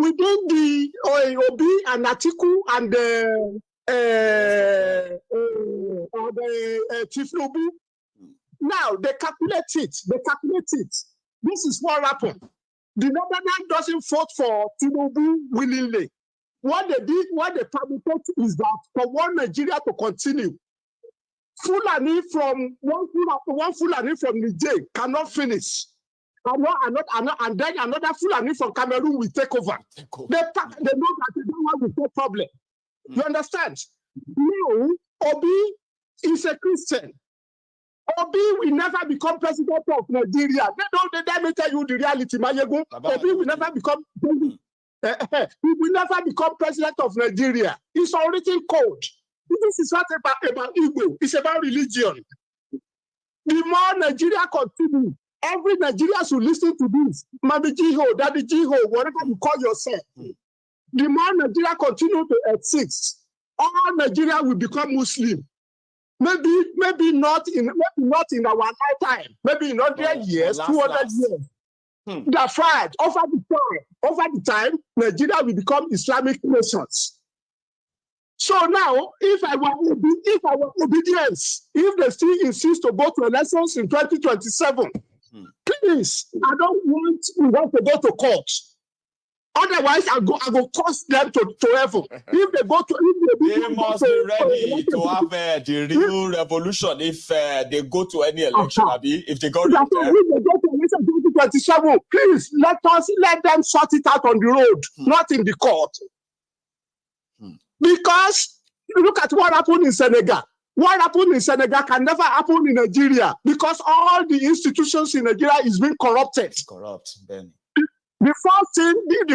within the Obi and Atiku and the Chief Nobu. Now they calculate it. This is what happened. The Northerners doesn't vote for Tinubu willingly. What they permitted is that for one Nigeria to continue, Fulani from one Fulani from Niger cannot finish. And then another Fulani from Cameroon will take over. They know that they don't have the same problem. You understand? Now, Obi is a Christian. Obi will never become president of Nigeria. Let me tell you the reality, Maiyegun. Obi will never become president. He will never become president of Nigeria. It's already code. This is not about ego. It's about religion. The more Nigeria continues, every Nigerian should listen to this. Mami Jiho, Daddy Jiho, whatever you call yourself. The more Nigeria continue to exist, all Nigeria will become Muslim. Maybe not in our lifetime. Maybe in 100 years, 200 years. That's right. Over the time, Nigeria will become Islamic nations. So now, if our obedience, if they still insist to go to elections in 2027, please, I don't want to go to court. Otherwise, I go cost them to heaven. If they go to, they must be ready to have the real revolution. If they go to any election, if they go to election 2027, please let them sort it out on the road, not in the court. Because look at what happened in Senegal. What happened in Senegal can never happen in Nigeria because all the institutions in Nigeria is being corrupted. It's corrupt, Ben. The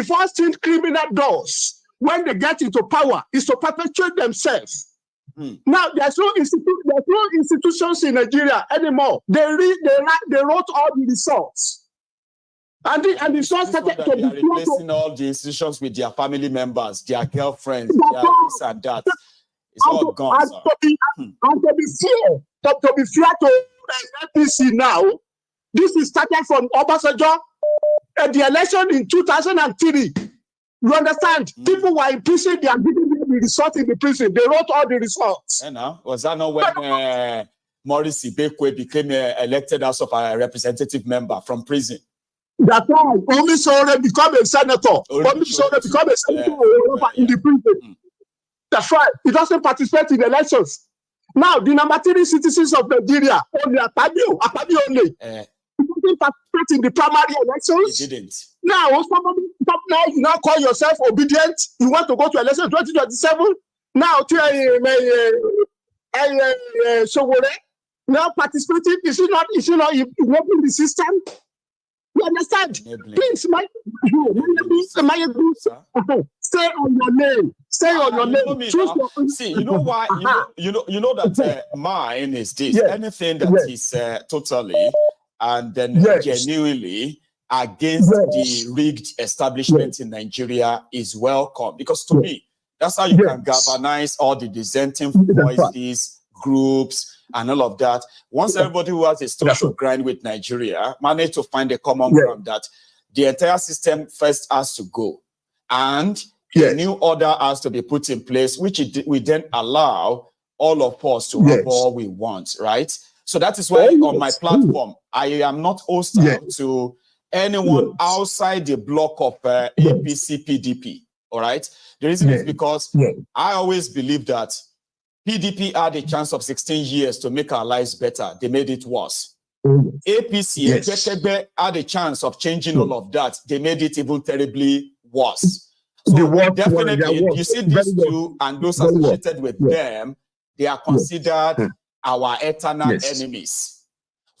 first thing criminal does when they get into power is to perpetuate themselves. Now there's no institutions in Nigeria anymore. They wrote all the results. And the results started to be replacing all the institutions with their family members, their girlfriends, their this and that. It's all gone. And to be fair to NPC now, this is started from Obasanjo at the election in 2003. You understand? People were in prison, they are giving them the result in the prison. They wrote all the results. And was that not when Maurice Ibekwe became elected as a representative member from prison? That's right. Only Sowore become a senator. Only Sowore become a senator in the prison. That's right. He doesn't participate in elections. Now, the number 3 citizens of Nigeria, only Akpabio only. He didn't participate in the primary elections. He didn't. Now, you now call yourself obedient. You want to go to election 2027. Now, Sowore now participating. Is he not enabling the system? You understand? Please, Maiyegun, stay on your lane. Stay on your lane. See, you know why? You know that mine is this. Anything that is totally and then genuinely against the rigged establishment in Nigeria is welcome. Because to me, that's how you can galvanize all the dissenting voices, groups, and all of that. Once everybody who has a social grind with Nigeria manage to find a common ground that the entire system first has to go, and a new order has to be put in place, which we then allow all of us to have all we want, right? So that is why on my platform, I am not hostile to anyone outside the block of APC, PDP, all right? The reason is because I always believe that PDP had a chance of 16 years to make our lives better. They made it worse. APC had a chance of changing all of that. They made it even terribly worse. So definitely, you see these two and those associated with them, they are considered our eternal enemies.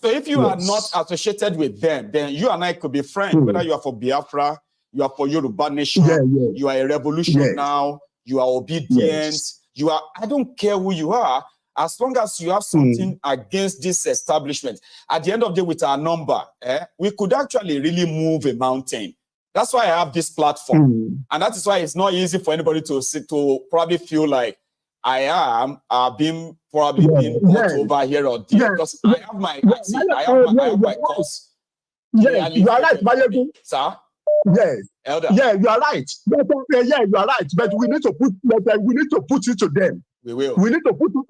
So if you are not associated with them, then you and I could be friends, whether you are for Biafra, you are for Yoruba Nation, you are a revolution now, you are obedient, you are, I don't care who you are, as long as you have something against this establishment. At the end of the day, with our number, we could actually really move a mountain. That's why I have this platform. And that is why it's not easy for anybody to probably feel like I am being put over here or there. Because I have my cause. You are right, Maiyegun. Sir? Elder. Yeah, you are right. Yeah, you are right. But we need to put it to them. We will. We need to put it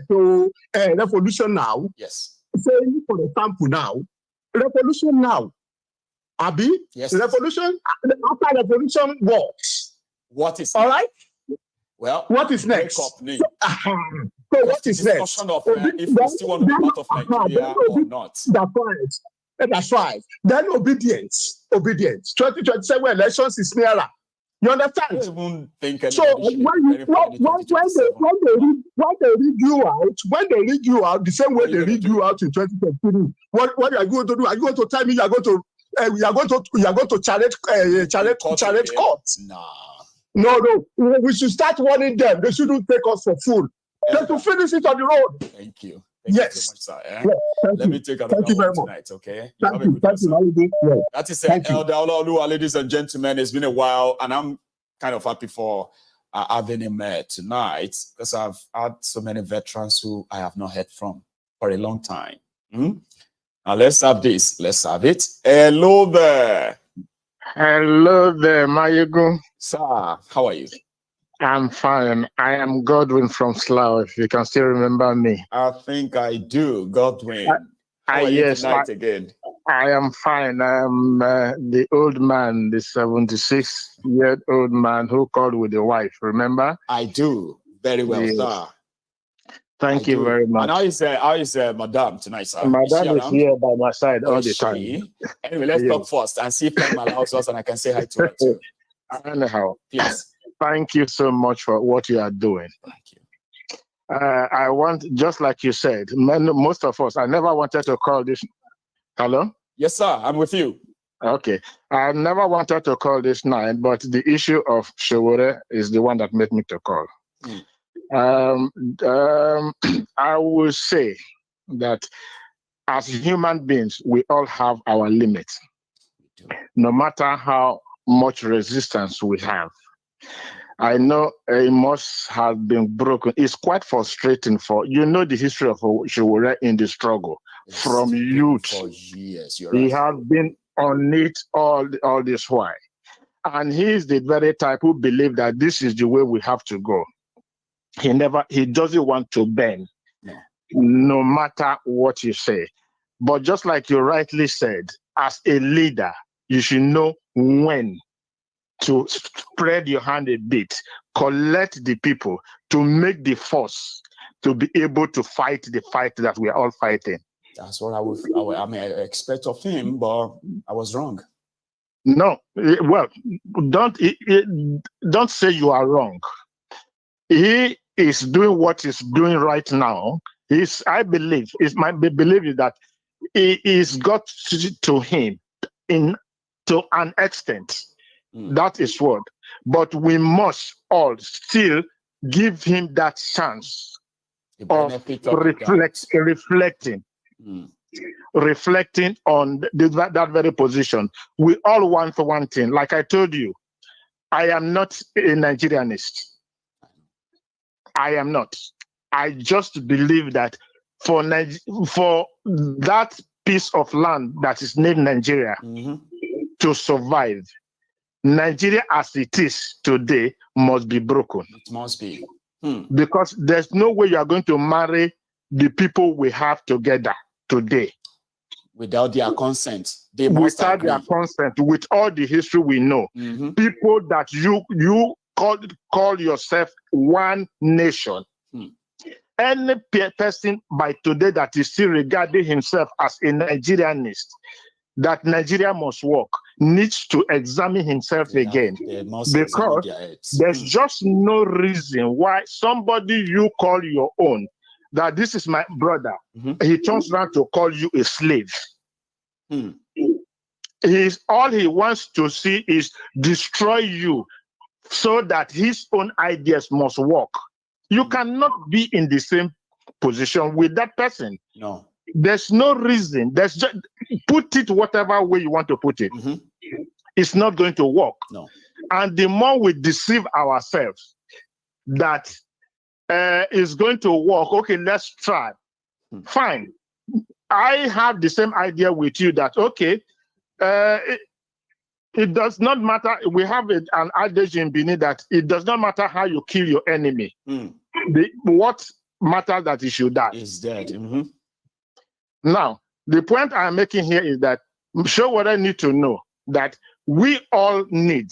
to revolution now. Yes. Saying, for example, now, revolution now. Abi, yes. Revolution after revolution works. What is all right? Well, what is next? So what is next? Of, if we still want to be part of Nigeria or not. That's right. That's right. Then obedience. 2027 elections is nearer. You understand? I don't even think so when they read you out the same way they read you out in 2023, what are you going to do? Are you going to tell me you are going to challenge courts? No. We should start warning them. They shouldn't take us for fool. Just to finish it on the road. Thank you. Yes. Thank you so much, sir. Yeah, Let me take another one tonight, okay? Thank you. Yeah. That is Elder Olaoluwa, ladies and gentlemen. It's been a while, and I'm kind of happy for having him tonight because I've had so many veterans who I have not heard from for a long time. Now let's have this. Let's have it. Hello there. Hello there, Maiyegun. Sir, how are you? I'm fine. I am Godwin from Slough, if you can still remember me. I think I do, Godwin. How are yes, you tonight again? I am fine. I am the old man, the 76-year-old man who called with the wife, remember? I do. Very well, yes. sir. Thank you very much. And how is Madame tonight, sir? Madame is here by my side all the time. Anyway, let's talk first and see if time allows us and I can say hi to her too. Anyhow, please. Thank you so much for what you are doing. Thank you. I want, just like you said, most of us, I never wanted to call this. Hello? Yes, sir. I'm with you. Okay. I never wanted to call this night, but the issue of Sowore is the one that made me to call. I will say that as human beings, we all have our limits. No matter how much resistance we have. I know it must have been broken. It's quite frustrating the history of Sowore in the struggle. Yes, from youth. For years, he has been on it all this while. And he is the very type who believe that this is the way we have to go. He doesn't want to bend, no matter what you say. But just like you rightly said, as a leader, you should know when to spread your hand a bit, collect the people to make the force to be able to fight the fight that we are all fighting. That's what I expect of him, but I was wrong. No, well, don't say you are wrong. He is doing what he's doing right now. My belief is that it is got to him to an extent. That is what. But we must all still give him that chance of reflecting. Reflecting on that very position. We all want one thing. Like I told you, I am not a Nigerianist. I am not. I just believe that for that piece of land that is named Nigeria to survive, Nigeria as it is today must be broken. It must be. Because there's no way you are going to marry the people we have together today without their consent. Without their consent, with all the history we know, people that you call yourself one nation. Any person by today that is still regarding himself as a Nigerianist, that Nigeria must work, needs to examine himself again. Because there's just no reason why somebody you call your own, that this is my brother, he turns around to call you a slave. All he wants to see is destroy you so that his own ideas must work. You cannot be in the same position with that person. No. There's no reason. There's just put it whatever way you want to put it. It's not going to work. No. And the more we deceive ourselves that it's going to work, okay, let's try. Fine. I have the same idea with you that, okay, it does not matter. We have an adage in Benin that it does not matter how you kill your enemy. What matters that he should die. He's dead. Now, the point I'm making here is that Sowore need to know that we all need.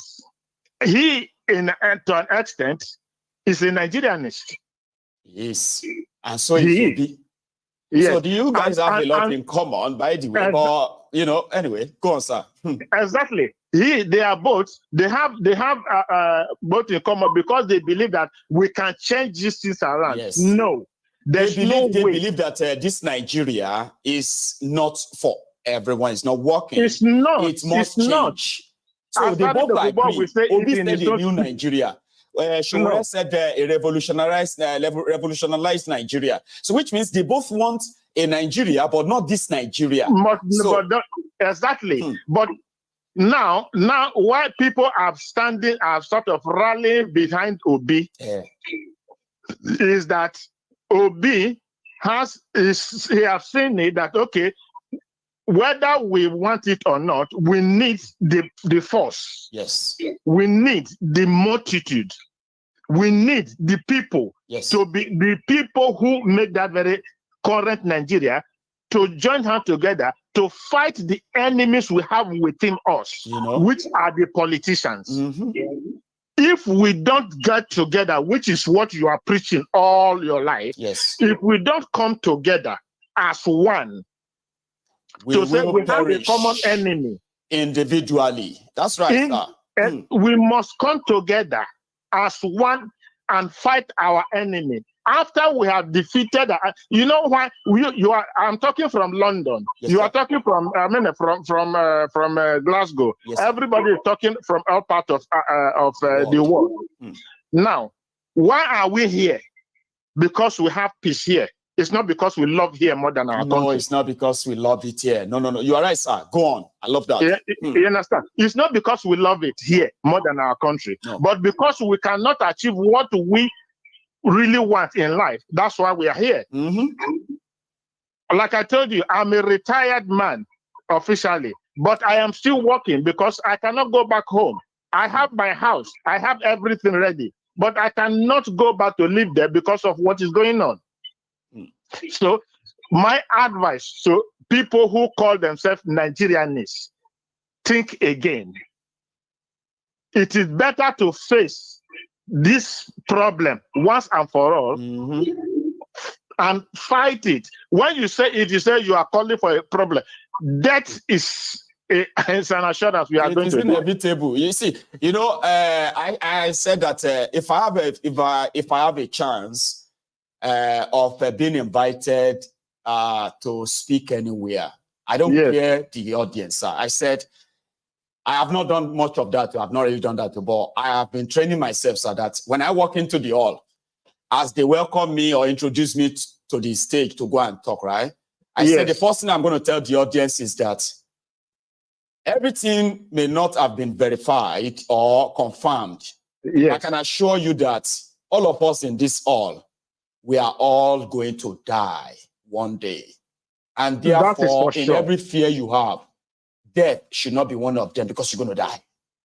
He, to an extent, is a Nigerianist. Yes. And so he should be. Yes. So do you guys have a lot in common, by the way? But, you know, anyway, go on, sir. Exactly. They are both. They have both in common because they believe that we can change these things around. Yes. No, they believe that this Nigeria is not for everyone. It's not working. It's not. It must change. So they both agree. Obi said a new Nigeria. Sowore said a revolutionized Nigeria. So which means they both want a Nigeria, but not this Nigeria. Exactly. But now why people are sort of rallying behind Obi is that Obi has seen it that, okay, whether we want it or not, we need the force. Yes. We need the multitude. We need the people to be the people who make that very current Nigeria to join hands together to fight the enemies we have within us, which are the politicians. If we don't get together, which is what you are preaching all your life, if we don't come together as one, we have a common enemy individually. That's right, sir. We must come together as one and fight our enemy. After we have defeated, you know why I'm talking from London. You are talking from Glasgow. Everybody is talking from all parts of the world. Now, why are we here? Because we have peace here. It's not because we love here more than our country. No, it's not because we love it here. No. You are right, sir. Go on. I love that. You understand? It's not because we love it here more than our country, but because we cannot achieve what we really want in life. That's why we are here. Like I told you, I'm a retired man officially, but I am still working because I cannot go back home. I have my house. I have everything ready, but I cannot go back to live there because of what is going on. So my advice to people who call themselves Nigerianists, think again. It is better to face this problem once and for all and fight it. When you say it, you say you are calling for a problem. That is it's an assurance we are going to do. It's inevitable. You see, I said that if I have a chance of being invited to speak anywhere, I don't care the audience. I said I have not done much of that. I've not really done that, but I have been training myself so that when I walk into the hall, as they welcome me or introduce me to the stage to go and talk, right? I said the first thing I'm going to tell the audience is that everything may not have been verified or confirmed. I can assure you that all of us in this hall, we are all going to die one day. And therefore, in every fear you have, death should not be one of them because you're going to die.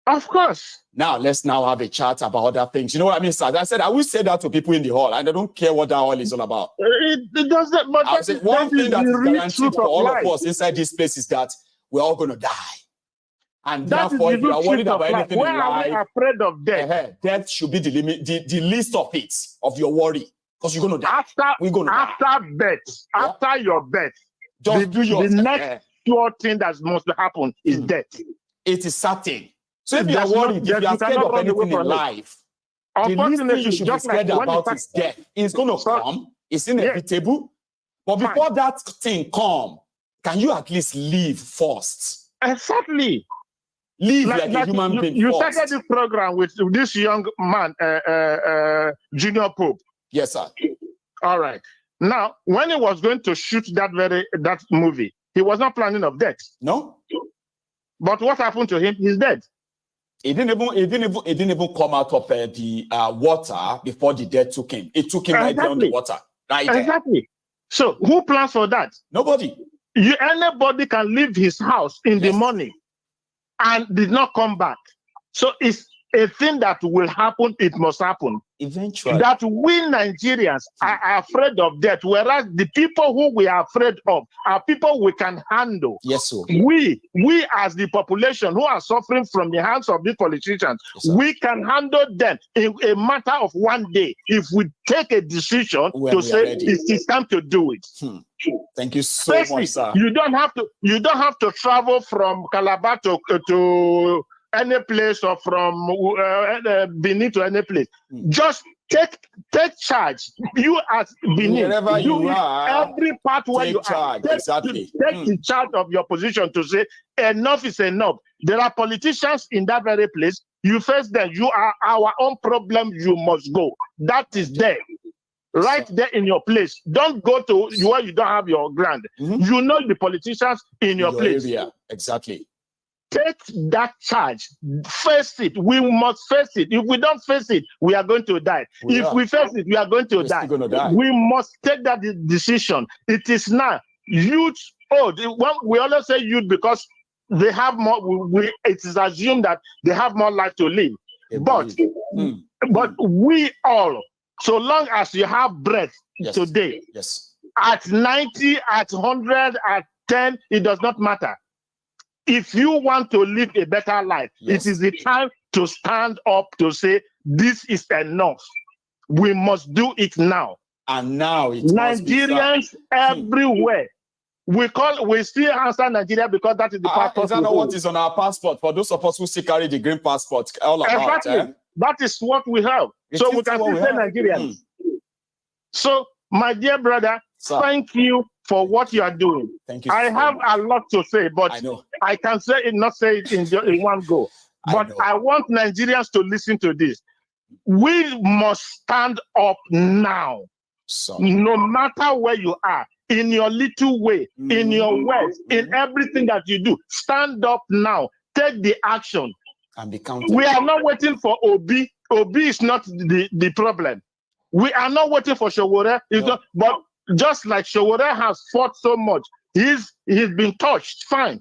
Of course. Now, let's now have a chat about other things. You know what I mean, sir? I said, I will say that to people in the hall, and I don't care what that hall is all about. It doesn't, but I said, one thing that is guaranteed for all of us inside this place is that we're all going to die. And therefore, if you are worried about anything in life, are we afraid of death? Death should be the limit, the least of it, of your worry. Because you're going to die. After death, after your death, just do your the next sure thing that must happen is death. It is certain. So if you are worried, if you are scared of anything in life, the least thing you should be scared about is death. It's going to come. It's inevitable. But before that thing come, can you at least live first? Exactly. Live like a human being. You started this program with this young man, Junior Pope. Yes, sir. All right. Now, when he was going to shoot that movie, he was not planning of death. No. But what happened to him? He's dead. It didn't even come out of the water before the death took him. It took him right down the water. Right there. Exactly. So who plans for that? Nobody. Anybody can leave his house in the morning and did not come back. So it's a thing that will happen, it must happen. Eventually. That we Nigerians are afraid of death, whereas the people who we are afraid of are people we can handle. Yes, sir. We as the population who are suffering from the hands of these politicians, yes, we can handle them in a matter of one day if we take a decision to say it is time to do it. Thank you so much, sir. You don't have to travel from Calabar to any place, or from Benin to any place. Just take charge. You as Benin, wherever you are, every part where you charge. are, Exactly. take the charge of your position to say enough is enough. There are politicians in that very place. You face them. You are our own problem. You must go. That is there. Right there in your place. Don't go to where you don't have your ground. You know the politicians in your place. Area. Exactly. Take that charge. Face it. We must face it. If we don't face it, we are going to die. If we face it, we are going to die. We must take that decision. It is now. Youth, we always say youth because they have more. It is assumed that they have more life to live. But we all, so long as you have breath today, at 90, at 100, at 10, it does not matter. If you want to live a better life, it is the time to stand up to say, this is enough. We must do it now. And now it Nigerians everywhere. We still answer Nigeria because that is the passport. Is that not what is on our passport? For those of us who still carry the green passport, all about that is what we have. So we can still say Nigerians. So, my dear brother, thank you for what you are doing. Thank you. I have a lot to say, but I can not say it in one go. But I want Nigerians to listen to this. We must stand up now. No matter where you are, in your little way, in your words, in everything that you do, stand up now. Take the action. And be counted. We are not waiting for Obi. Obi is not the problem. We are not waiting for Sowore. But just like Sowore has fought so much, he's been touched, fine.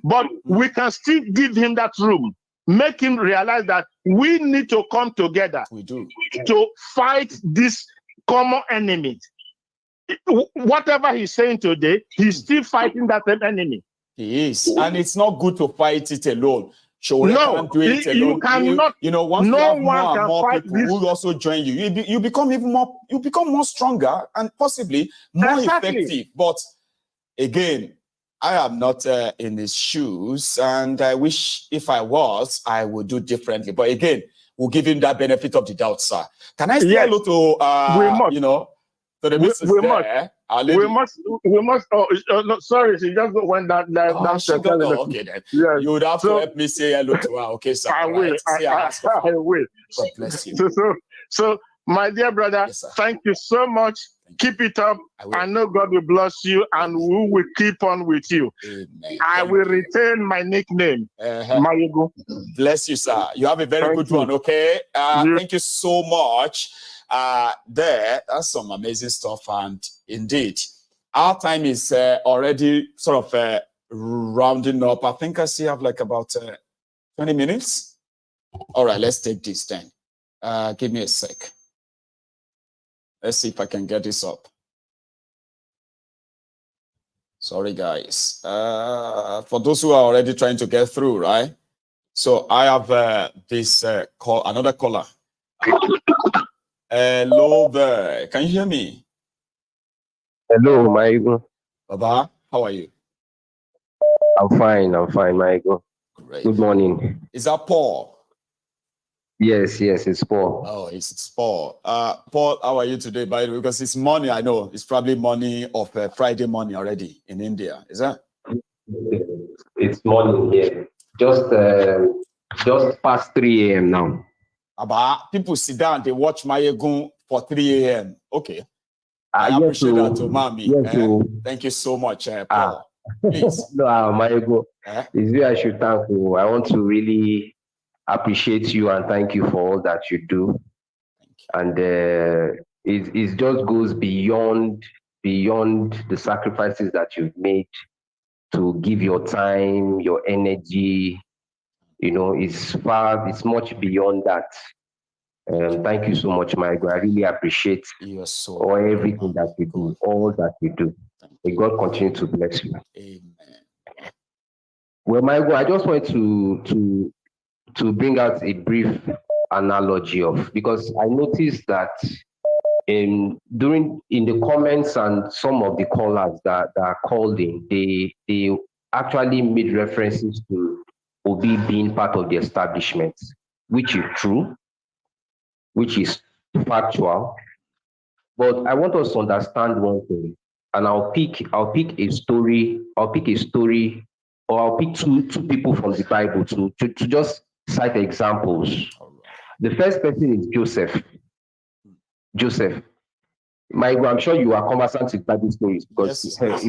But we can still give him that room, make him realize that we need to come together. We do. To fight this common enemy. Whatever he's saying today, he's still fighting that same enemy. He is. And it's not good to fight it alone. Sowore can't do it alone. You cannot. Once you have more and more people who will also join you, you become even more. You become more stronger and possibly more effective. But again, I am not in his shoes, and I wish if I was, I would do differently. But again, we'll give him that benefit of the doubt, sir. Can I say hello to to the missus there? We must. No, sorry, she just went that. Okay, then. Yes. You would have to help me say hello to her. Okay, sir. I will. I will. God bless you. So, my dear brother, thank you so much. Keep it up. I know God will bless you, and we will keep on with you. Amen. I will retain my nickname, Maiyegun. Bless you, sir. You have a very good one. Okay. Thank you so much. That's some amazing stuff, and indeed our time is already sort of rounding up. I think I still have like about 20 minutes. All right, let's take this then. Give me a sec. Let's see if I can get this up. Sorry, guys. For those who are already trying to get through, right? So I have this another caller. Hello there. Can you hear me? Hello, Maiyegun. Baba, how are you? I'm fine, Maiyegun. Great. Good morning. Is that Paul? Yes, it's Paul. Oh, it's Paul. Paul, how are you today, by the way? Because it's morning, I know. It's probably morning of Friday morning already in India. Is that? It's morning here. Just past 3 a.m. now. About people sit down, they watch Maiyegun for 3 a.m. Okay. I appreciate that, Mommy. Thank you so much, Paul. Please. No, Maiyegun, it's you I should thank you. I want to really appreciate you and thank you for all that you do. And it just goes beyond the sacrifices that you've made to give your time, your energy, it's much beyond that. Thank you so much, Maiyegun. I really appreciate everything that you do, all that you do. May God continue to bless you. Amen. Well, Maiyegun, I just want to bring out a brief analogy because I noticed that in the comments and some of the callers that are called in, they actually made references to Obi being part of the establishment, which is true, which is factual. But I want us to understand one thing, and I'll pick a story, or I'll pick two people from the Bible to just cite examples. The first person is Joseph. Maiyegun, I'm sure you are conversant with Bible stories because yes, I am.